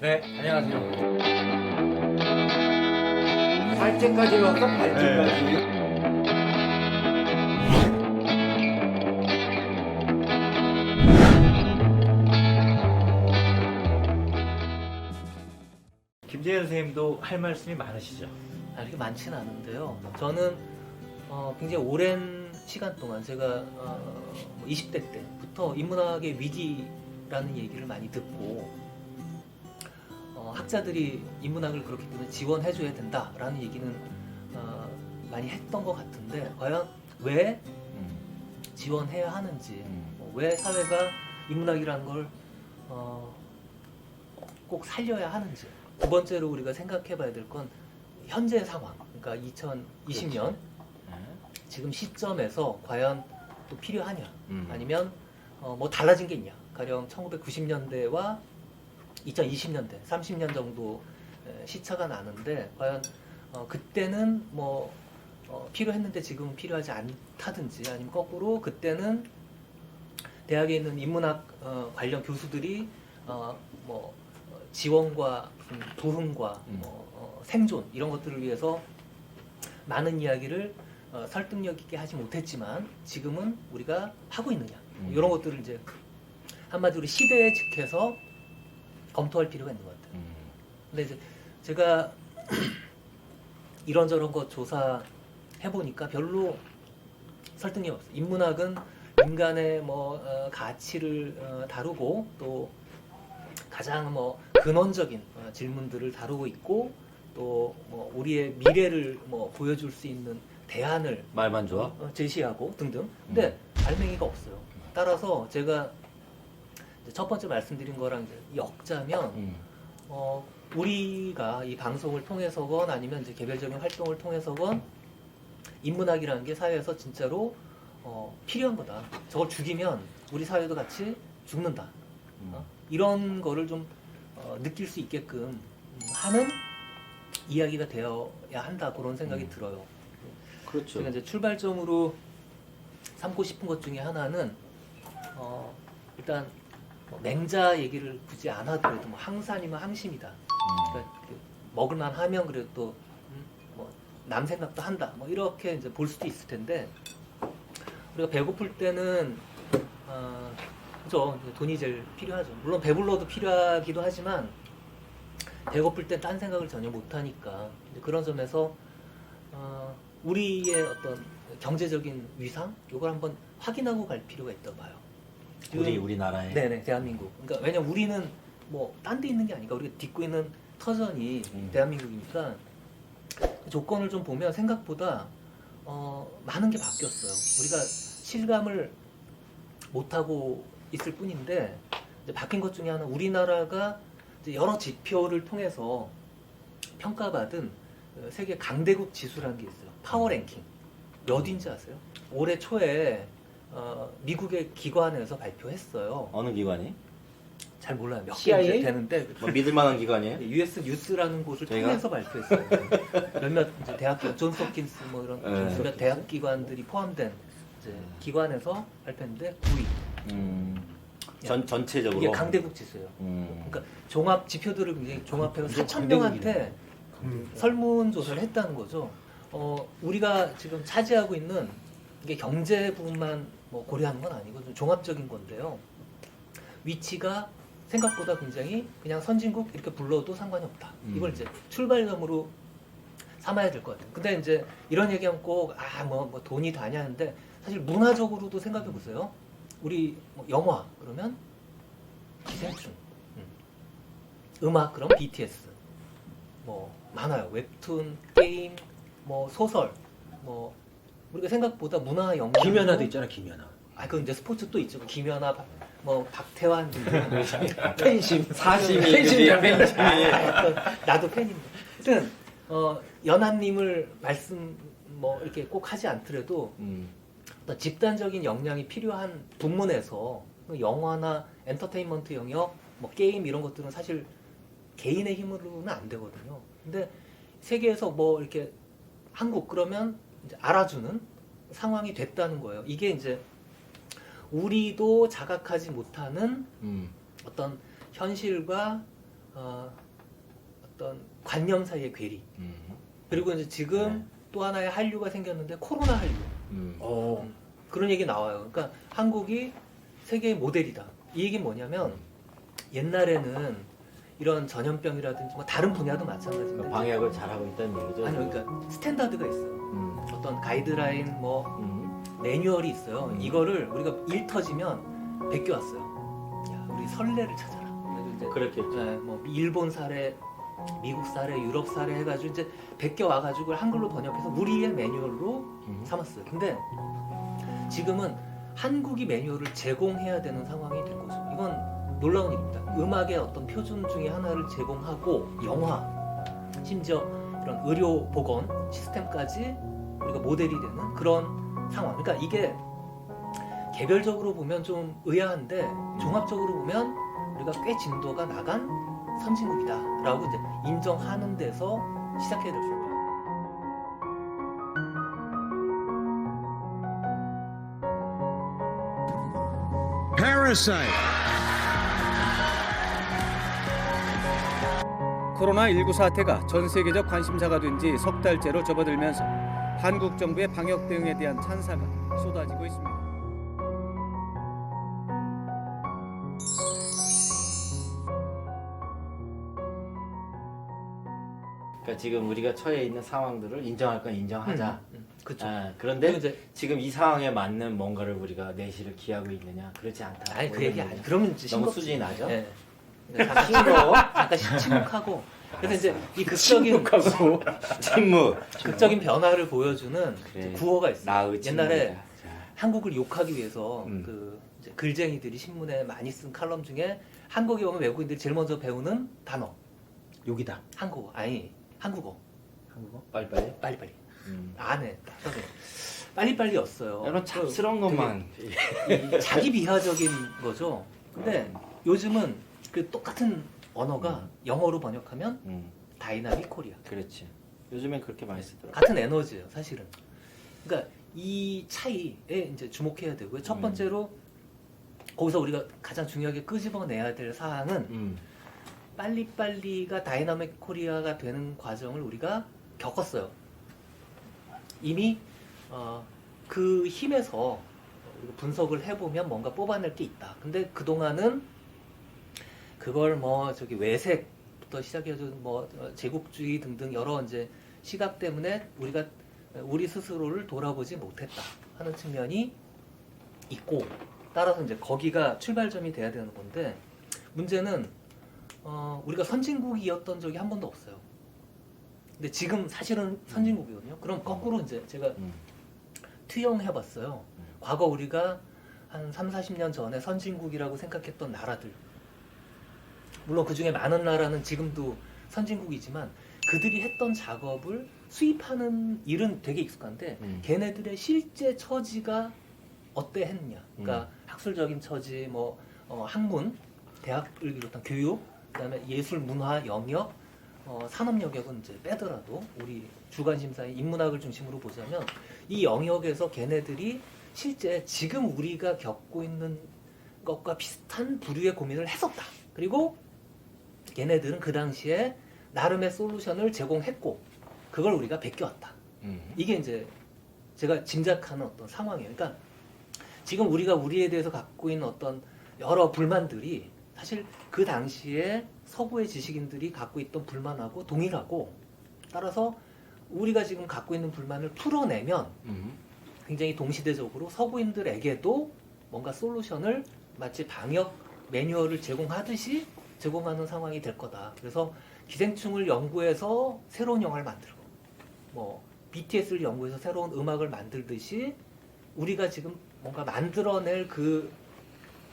네, 안녕하세요. 발제까지 왔어? 발제까지. 김재현 선생님도 할 말씀이 많으시죠? 이렇게 많지는 않은데요. 저는 굉장히 오랜 시간 동안 제가 20대 때부터 인문학의 위기라는 얘기를 많이 듣고 학자들이 인문학을 그렇기 때문에 지원해줘야 된다라는 얘기는 많이 했던 것 같은데 과연 왜 지원해야 하는지 왜 사회가 인문학이라는 걸 꼭 살려야 하는지 두 번째로 우리가 생각해 봐야 될 건 현재 상황 그러니까 2020년 지금 시점에서 과연 또 필요하냐 아니면 뭐 달라진 게 있냐 가령 1990년대와 2020년대 30년 정도 시차가 나는데 과연 그때는 뭐 필요했는데 지금은 필요하지 않다든지 아니면 거꾸로 그때는 대학에 있는 인문학 관련 교수들이 뭐 지원과 도움과 생존 이런 것들을 위해서 많은 이야기를 설득력 있게 하지 못했지만 지금은 우리가 하고 있느냐 이런 것들을 이제 한마디로 시대에 직해서 검토할 필요가 있는 것 같아요. 근데 이제 제가 이런저런 거 조사해 보니까 별로 설득력 없어요. 인문학은 인간의 뭐 가치를 다루고 또 가장 뭐 근원적인 질문들을 다루고 있고 또 뭐 우리의 미래를 뭐 보여줄 수 있는 대안을 말만 좋아? 제시하고 등등. 근데 알맹이가 없어요. 따라서 제가 첫 번째 말씀드린 거랑 이제 엮자면 우리가 이 방송을 통해서건 아니면 이제 개별적인 활동을 통해서건 인문학이라는 게 사회에서 진짜로 필요한 거다. 저걸 죽이면 우리 사회도 같이 죽는다. 이런 거를 좀 느낄 수 있게끔 하는 이야기가 되어야 한다 그런 생각이 들어요. 그렇죠. 제가 이제 출발점으로 삼고 싶은 것 중에 하나는 일단 맹자 얘기를 굳이 안 하더라도 뭐 항산이면 항심이다. 그러니까 먹을만 하면 그래도 또 뭐 남 생각도 한다. 뭐 이렇게 이제 볼 수도 있을 텐데 우리가 배고플 때는 그죠 돈이 제일 필요하죠. 물론 배불러도 필요하기도 하지만 배고플 땐 딴 생각을 전혀 못 하니까 그런 점에서 우리의 어떤 경제적인 위상 이걸 한번 확인하고 갈 필요가 있다고 봐요. 우리나라에. 네네 대한민국. 그러니까 왜냐 우리는 뭐 딴 데 있는 게 아니까 우리가 딛고 있는 터전이 대한민국이니까 조건을 좀 보면 생각보다 많은 게 바뀌었어요. 우리가 실감을 못 하고 있을 뿐인데 이제 바뀐 것 중에 하나 우리나라가 이제 여러 지표를 통해서 평가받은 세계 강대국 지수라는 게 있어요. 파워 랭킹. 몇인지 아세요? 올해 초에 미국의 기관에서 발표했어요. 어느 기관이? 잘 몰라요. 몇 CIA? 개 되는데 뭐 믿을 만한 기관이에요? US 뉴스라는 곳을 저희가? 통해서 발표했어요. 몇몇 이제 대학교 존스 홉킨스 뭐 이런 네. 몇몇 대학 기관들이 포함된 이제 기관에서 발표했는데 9위. 전체적으로. 이게 강대국 지수예요. 그러니까 종합 지표들을 굉장히 종합해서 4천 명한테 설문조사를 했다는 거죠. 우리가 지금 차지하고 있는 이게 경제 부분만 뭐 고려하는 건 아니고 좀 종합적인 건데요. 위치가 생각보다 굉장히 그냥 선진국 이렇게 불러도 상관이 없다. 이걸 이제 출발점으로 삼아야 될 것 같아요. 근데 이제 이런 얘기하면 꼭 뭐 돈이 다냐 하는데 사실 문화적으로도 생각해 보세요. 우리 뭐 영화 그러면 기생충, 음악 그럼 BTS, 뭐 많아요. 웹툰, 게임, 뭐 소설, 뭐 우리가 생각보다 문화 영향 김연아도 있잖아, 김연아. 그건 이제 스포츠 또 있죠. 김연아, 뭐 박태환 팬심, 사심이 팬심이야, 그지? 팬심. 나도 팬인데. 하여튼 연하님을 말씀 뭐 이렇게 꼭 하지 않더라도 어떤 집단적인 역량이 필요한 부문에서 영화나 엔터테인먼트 영역, 뭐 게임 이런 것들은 사실 개인의 힘으로는 안 되거든요. 근데 세계에서 뭐 이렇게 한국 그러면 이제 알아주는 상황이 됐다는 거예요. 이게 이제 우리도 자각하지 못하는 어떤 현실과 어떤 관념 사이의 괴리. 그리고 이제 지금 네. 또 하나의 한류가 생겼는데 코로나 한류. 그런 얘기 나와요. 그러니까 한국이 세계의 모델이다. 이 얘기는 뭐냐면 옛날에는 이런 전염병이라든지 뭐 다른 분야도 마찬가지인데 그러니까 방역을 잘하고 있다는 얘기죠. 아니 그러니까 스탠다드가 있어요. 어떤 가이드라인 뭐 매뉴얼이 있어요. 이거를 우리가 일 터지면 베껴왔어요. 야, 우리 선례를 찾아라. 그래서 이제 그렇겠죠. 뭐 일본 사례, 미국 사례, 유럽 사례 해가지고 이제 베껴 와가지고 한글로 번역해서 우리의 매뉴얼로 삼았어요. 근데 지금은 한국이 매뉴얼을 제공해야 되는 상황이 된 거죠. 이건 놀라운 일입니다. 음악의 어떤 표준 중에 하나를 제공하고 영화, 심지어 이런 의료 보건 시스템까지 우리가 모델이 되는 그런 상황. 그러니까 이게 개별적으로 보면 좀 의아한데 종합적으로 보면 우리가 꽤 진도가 나간 선진국이다라고 이제 인정하는 데서 시작해야 될 거예요. Parasite. 코로나19 사태가 전 세계적 관심사가 된 지 석 달째로 접어들면서 한국 정부의 방역 대응에 대한 찬사가 쏟아지고 있습니다. 그러니까 지금 우리가 처해 있는 상황들을 인정할 건 인정하자. 그렇죠. 그런데 그리고 이제 지금 이 상황에 맞는 뭔가를 우리가 내실을 기하고 있느냐? 그렇지 않다. 아니 뭐 그 이런 얘기 아니. 얘기. 그러면 이제 너무 싱겁지. 수준이 낮아? 네. 잠깐 침묵하고. 그래서 이제 이 극적인 침묵. 변화를 보여주는 그래. 이제 구호가 있어요. 나의 옛날에 침묵이다. 자. 한국을 욕하기 위해서 음. 그 이제 글쟁이들이 신문에 많이 쓴 칼럼 중에 한국에 오면 외국인들이 제일 먼저 배우는 단어 욕이다. 한국어 아니 한국어 한국어? 빨리빨리. 빨리빨리 안해 빨리빨리였어요. 이런 잡스러운 것만. 이 자기 비하적인 거죠. 근데 요즘은 그 똑같은 언어가 영어로 번역하면 다이나믹 코리아 그렇지. 요즘엔 그렇게 많이 쓰더라고. 같은 에너지예요 사실은. 그러니까 이 차이에 이제 주목해야 되고요. 첫 번째로 거기서 우리가 가장 중요하게 끄집어내야 될 사항은 빨리빨리가 다이나믹 코리아가 되는 과정을 우리가 겪었어요. 이미 그 힘에서 우리가 분석을 해보면 뭔가 뽑아낼 게 있다. 근데 그동안은 그걸 뭐 저기 외색부터 시작해서 뭐 제국주의 등등 여러 이제 시각 때문에 우리가 우리 스스로를 돌아보지 못했다 하는 측면이 있고, 따라서 이제 거기가 출발점이 돼야 되는 건데, 문제는 우리가 선진국이었던 적이 한 번도 없어요. 근데 지금 사실은 선진국이거든요. 그럼 거꾸로 이제 제가 투영해봤어요. 과거 우리가 한 3, 40년 전에 선진국이라고 생각했던 나라들, 물론 그 중에 많은 나라는 지금도 선진국이지만 그들이 했던 작업을 수입하는 일은 되게 익숙한데 걔네들의 실제 처지가 어때 했느냐. 그러니까 학술적인 처지, 뭐 학문, 대학을 비롯한 교육, 그다음에 예술, 문화, 영역, 산업 영역은 이제 빼더라도 우리 주관심사의 인문학을 중심으로 보자면 이 영역에서 걔네들이 실제 지금 우리가 겪고 있는 것과 비슷한 부류의 고민을 했었다. 그리고 걔네들은 그 당시에 나름의 솔루션을 제공했고 그걸 우리가 베껴왔다. 이게 이제 제가 짐작하는 어떤 상황이에요. 그러니까 지금 우리가 우리에 대해서 갖고 있는 어떤 여러 불만들이 사실 그 당시에 서구의 지식인들이 갖고 있던 불만하고 동일하고, 따라서 우리가 지금 갖고 있는 불만을 풀어내면 굉장히 동시대적으로 서구인들에게도 뭔가 솔루션을 마치 방역 매뉴얼을 제공하듯이 제공하는 상황이 될 거다. 그래서 기생충을 연구해서 새로운 영화를 만들고, 뭐 BTS를 연구해서 새로운 음악을 만들듯이 우리가 지금 뭔가 만들어낼 그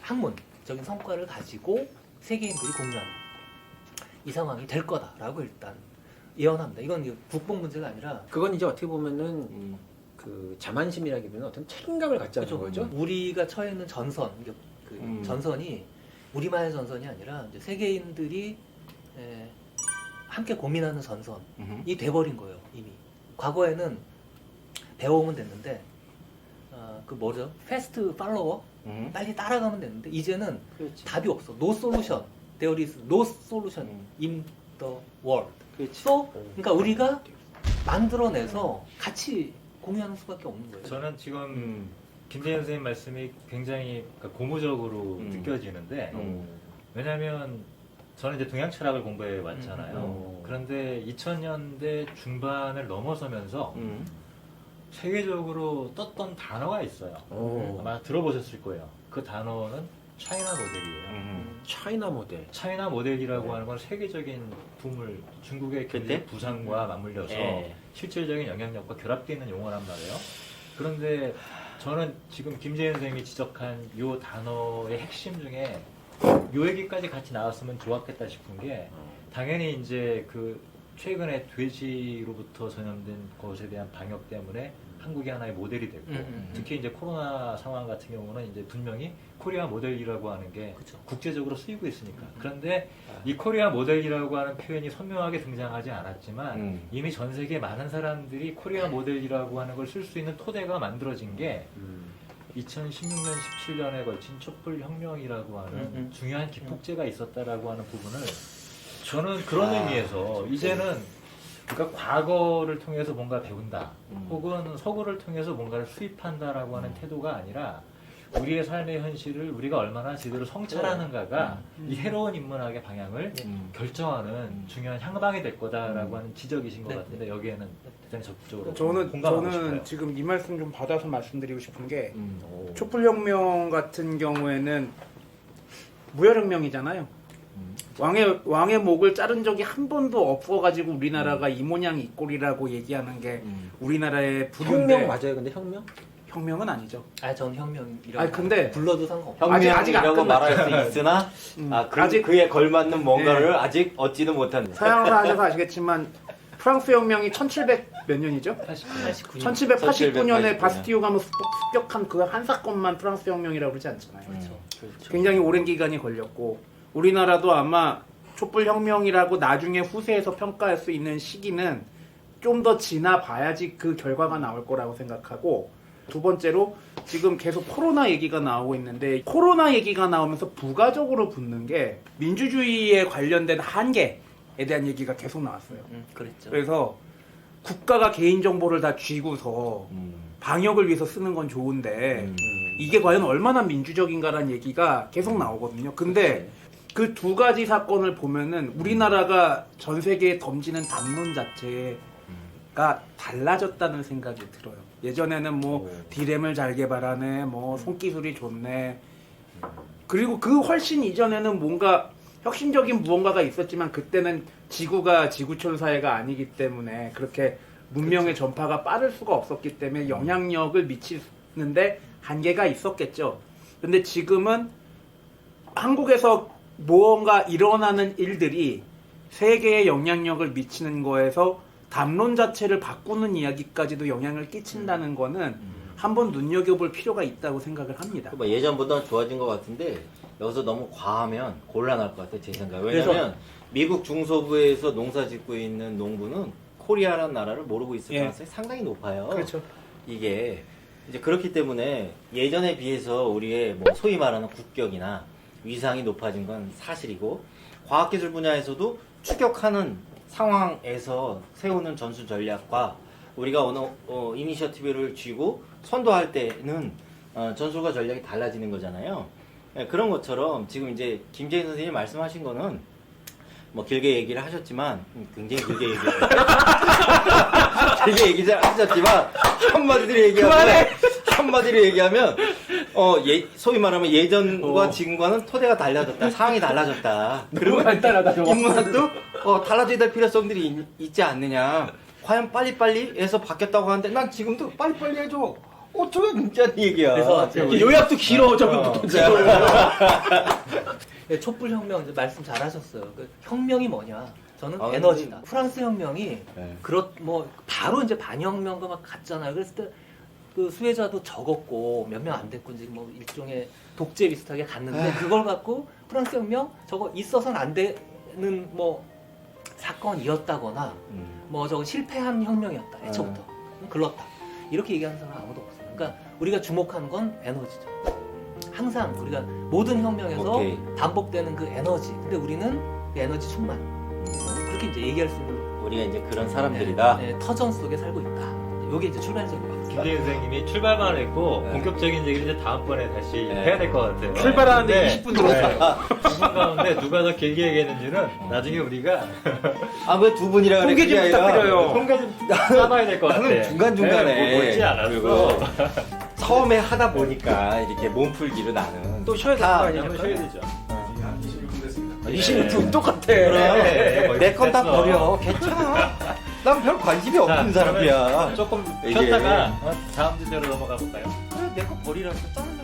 학문적인 성과를 가지고 세계인들이 공유하는 이 상황이 될 거다라고 일단 예언합니다. 이건 국뽕 문제가 아니라 그건 이제 어떻게 보면은 그 자만심이라기보다는 어떤 책임감을 갖자는 그죠. 거죠. 우리가 처해 있는 전선, 그 전선이 우리만의 전선이 아니라 이제 세계인들이 함께 고민하는 전선이 돼버린 거예요. 이미 과거에는 배워오면 됐는데 그 뭐죠? 패스트 팔로워 빨리 따라가면 됐는데 이제는 그렇지. 답이 없어. 노 솔루션. there is no solution in the world. 그렇지. 또 그러니까 우리가 만들어내서 같이 공유하는 수밖에 없는 거예요. 저는 지금 김재현 선생님 말씀이 굉장히 그러니까 고무적으로 느껴지는데 왜냐하면 저는 이제 동양 철학을 공부해 왔잖아요. 그런데 2000년대 중반을 넘어서면서 세계적으로 떴던 단어가 있어요. 아마 들어보셨을 거예요. 그 단어는 차이나 모델이에요. 차이나 모델. 차이나 모델이라고 하는 건 세계적인 붐을 중국의 경제 그때? 부상과 맞물려서 예. 실질적인 영향력과 결합되어 있는 용어란 말이에요. 그런데 저는 지금 김재현 선생님이 지적한 이 단어의 핵심 중에 요 얘기까지 같이 나왔으면 좋았겠다 싶은 게 당연히 이제 그 최근에 돼지로부터 전염된 것에 대한 방역 때문에 한국이 하나의 모델이 됐고 특히 이제 코로나 상황 같은 경우는 이제 분명히 코리아 모델이라고 하는 게 그쵸. 국제적으로 쓰이고 있으니까. 그런데 이 코리아 모델이라고 하는 표현이 선명하게 등장하지 않았지만 이미 전 세계 많은 사람들이 코리아 모델이라고 하는 걸 쓸 수 있는 토대가 만들어진 게 2016년, 17년에 걸친 촛불 혁명이라고 하는 중요한 기폭제가 있었다라고 하는 부분을 저는 그런 의미에서 이제는 그러니까 과거를 통해서 뭔가 배운다 혹은 서구를 통해서 뭔가를 수입한다라고 하는 태도가 아니라 우리의 삶의 현실을 우리가 얼마나 제대로 성찰하는가가 이 새로운 인문학의 방향을 결정하는 중요한 향방이 될 거다라고 하는 지적이신 것 같은데 여기에는 대단히 적극적으로 공감하고 싶어요. 저는 지금 이 말씀 좀 받아서 말씀드리고 싶은 게 촛불혁명 같은 경우에는 무혈혁명이잖아요. 왕의 목을 자른 적이 한 번도 없어가지고 우리나라가 이 모양 이 꼴이라고 얘기하는 게 우리나라의 부류인데 혁명 맞아요? 근데 혁명? 혁명은 아니죠. 전 혁명이라고 아니, 근데 불러도 상관없어요. 아직 안 혁명이라고 말할 끝났죠. 수 있으나 아직- 그에 걸맞는 뭔가를 네. 아직 얻지는 못한다. 서양사 하셔서 아시겠지만 프랑스 혁명이 1700 몇 년이죠? 89년. 1789년에 1789년. 바스티유 감을 습격한 그 한 사건만 프랑스 혁명이라고 그러지 않잖아요. 그렇죠. 굉장히 오랜 기간이 걸렸고 우리나라도 아마 촛불혁명이라고 나중에 후세에서 평가할 수 있는 시기는 좀 더 지나봐야지 그 결과가 나올 거라고 생각하고 두 번째로 지금 계속 코로나 얘기가 나오고 있는데 코로나 얘기가 나오면서 부가적으로 붙는 게 민주주의에 관련된 한계에 대한 얘기가 계속 나왔어요. 그랬죠. 그래서 국가가 개인정보를 다 쥐고서 방역을 위해서 쓰는 건 좋은데 이게 과연 얼마나 민주적인가라는 얘기가 계속 나오거든요. 근데 그 두 가지 사건을 보면은 우리나라가 전 세계에 던지는 담론 자체가 달라졌다는 생각이 들어요. 예전에는 뭐 디램을 잘 개발하네, 뭐 손기술이 좋네. 그리고 그 훨씬 이전에는 뭔가 혁신적인 무언가가 있었지만 그때는 지구가 지구촌 사회가 아니기 때문에 그렇게 문명의 전파가 빠를 수가 없었기 때문에 영향력을 미치는데 한계가 있었겠죠. 근데 지금은 한국에서 무언가 일어나는 일들이 세계에 영향력을 미치는 거에서 담론 자체를 바꾸는 이야기까지도 영향을 끼친다는 거는 한번 눈여겨볼 필요가 있다고 생각을 합니다. 뭐 예전보다 좋아진 것 같은데 여기서 너무 과하면 곤란할 것 같아요, 제 생각에. 왜냐면 미국 중서부에서 농사 짓고 있는 농부는 코리아라는 나라를 모르고 있을 예. 가능성이 상당히 높아요. 그렇죠. 이게 이제 그렇기 때문에 예전에 비해서 우리의 뭐 소위 말하는 국격이나 위상이 높아진 건 사실이고 과학기술 분야에서도 추격하는 상황에서 세우는 전술 전략과 우리가 어느 이니셔티브를 쥐고 선도할 때는 전술과 전략이 달라지는 거잖아요. 네, 그런 것처럼 지금 이제 김재인 선생님이 말씀하신 거는 뭐 길게 얘기를 하셨지만 굉장히 길게 길게 하셨지만 한마디로 얘기하면 소위 말하면 예전과 지금과는 토대가 달라졌다, 상황이 달라졌다. 그리고 인문학도 달라져야 될 필요성들이 있지 않느냐. 과연 빨리빨리 해서 바뀌었다고 하는데 난 지금도 빨리빨리 해줘. 어쩌면 문제는 얘기야. 그래서 요약도 길어. 네, 촛불 혁명 이제 말씀 잘하셨어요. 그 혁명이 뭐냐? 저는 아, 에너지다. 프랑스 혁명이 네. 뭐 바로 이제 반혁명가 막 갔잖아요. 그랬을 때 그 수혜자도 적었고 몇 명 안 됐고 이제 뭐 일종의 독재 비슷하게 갔는데 그걸 갖고 프랑스 혁명 저거 있어서는 안 되는 뭐 사건이었다거나 뭐 저거 실패한 혁명이었다. 애초부터 글렀다. 이렇게 얘기하는 사람 아무도 없어요. 그러니까 우리가 주목하는 건 에너지죠. 항상 우리가 모든 혁명에서 오케이. 반복되는 그 에너지. 근데 우리는 그 에너지 충만. 그렇게 이제 얘기할 수 있는 우리가 이제 그런 사람들이다. 네, 터전 속에 살고 있다. 이게 이제 출발점인 것 같습니다. 김재희 선생님이 출발만 했고 네. 본격적인 얘기를 이제 다음번에 다시 네. 해야 될 것 같아요. 출발하는데 20분 들어왔어요. 두분 가운데 누가 더 길게 얘기했는지는 나중에 우리가 아, 왜 두 분이라 그래? 통계 좀 그게 아니라 부탁드려요. 통계 좀 짜봐야 될 것 같아. 나는 중간중간에 네, 뭐 멀지 않았어. 그리고 처음에 하다 보니까 이렇게 몸풀기로 나는 또 쉬어야 될거 다 아니에요? 한번 쉬어야 되죠. 20분 똑같아. 그래. 내 건 다 됐어. 버려. 괜찮아. 난 별 관심이 없는 자, 사람이야. 그러면 조금 이게- 쉬었다가 다음 주제로 넘어가 볼까요? 그래, 내 거 버리라고 짜증나.